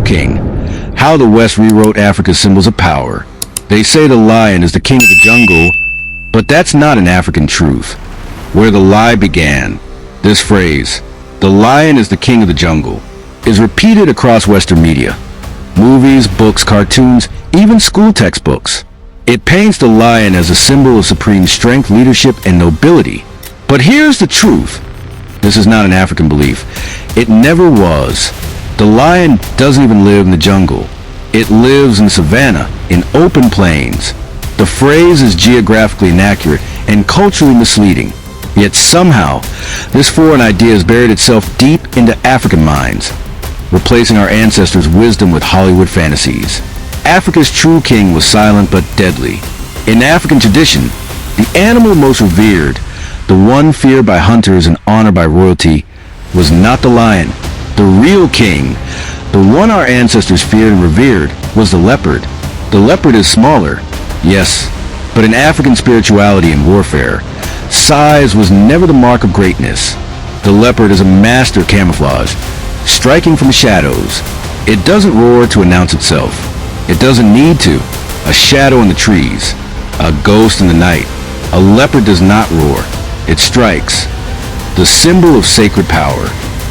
king. How the West rewrote Africa's symbols of power. They say the lion is the king of the jungle, but that's not an African truth. Where the lie began, this phrase, "the lion is the king of the jungle," is repeated across Western media. Movies, books, cartoons, even school textbooks. It paints the lion as a symbol of supreme strength, leadership, and nobility. But here's the truth. This is not an African belief. It never was. The lion doesn't even live in the jungle. It lives in savanna, in open plains. The phrase is geographically inaccurate and culturally misleading. Yet somehow, this foreign idea has buried itself deep into African minds, replacing our ancestors' wisdom with Hollywood fantasies. Africa's true king was silent but deadly. In African tradition, the animal most revered, the one feared by hunters and honored by royalty, was not the lion. The real king, the one our ancestors feared and revered, was the leopard. The leopard is smaller, yes, but in African spirituality and warfare, size was never the mark of greatness. The leopard is a master camouflage, striking from the shadows. It doesn't roar to announce itself. It doesn't need to. A shadow in the trees, a ghost in the night. A leopard does not roar. It strikes. The symbol of sacred power.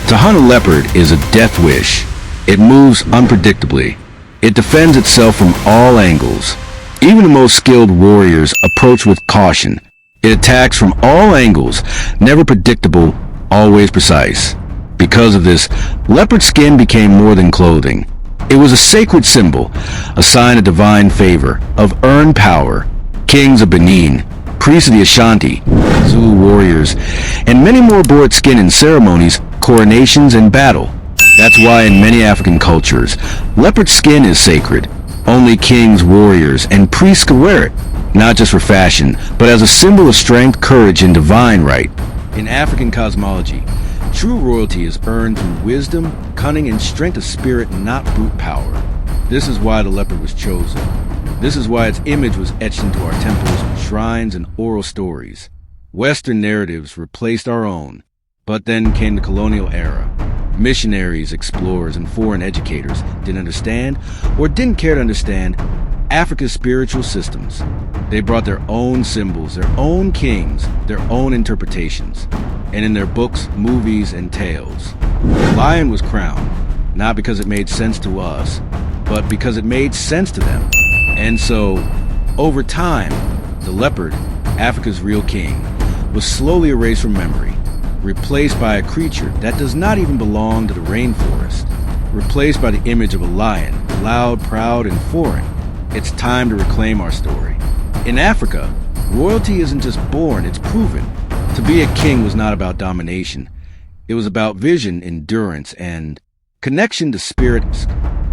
To hunt a leopard is a death wish. It moves unpredictably. It defends itself from all angles. Even the most skilled warriors approach with caution. It attacks from all angles, never predictable, always precise. Because of this, leopard skin became more than clothing. It was a sacred symbol, a sign of divine favor, of earned power. Kings of Benin, priests of the Ashanti, Zulu warriors, and many more bore its skin in ceremonies, coronations, and battle. That's why in many African cultures, leopard skin is sacred. Only kings, warriors, and priests could wear it, not just for fashion, but as a symbol of strength, courage, and divine right. In African cosmology, true royalty is earned through wisdom, cunning, and strength of spirit, not brute power. This is why the leopard was chosen. This is why its image was etched into our temples, shrines, and oral stories. Western narratives replaced our own. But then came the colonial era. Missionaries, explorers, and foreign educators didn't understand, or didn't care to understand, Africa's spiritual systems. They brought their own symbols, their own kings, their own interpretations. And in their books, movies, and tales, the lion was crowned, not because it made sense to us, but because it made sense to them. And so, over time, the leopard, Africa's real king, was slowly erased from memory, replaced by a creature that does not even belong to the rainforest, replaced by the image of a lion, loud, proud, and foreign. It's time to reclaim our story. In Africa, royalty isn't just born, it's proven. To be a king was not about domination. It was about vision, endurance, and connection to spirit.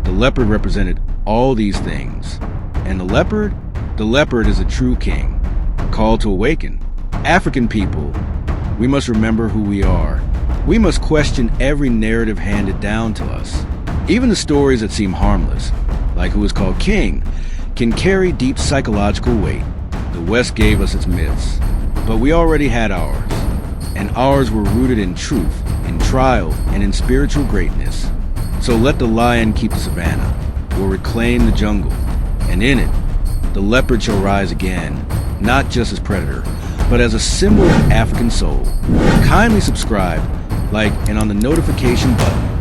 The leopard represented all these things. And the leopard is a true king, called to awaken. African people, we must remember who we are. We must question every narrative handed down to us. Even the stories that seem harmless, like who is called king, can carry deep psychological weight. The West gave us its myths, but we already had ours. And ours were rooted in truth, in trial, and in spiritual greatness. So let the lion keep the savannah, or reclaim the jungle. And in it, the leopard shall rise again, not just as predator, but as a symbol of African soul. Kindly subscribe, like, and on the notification button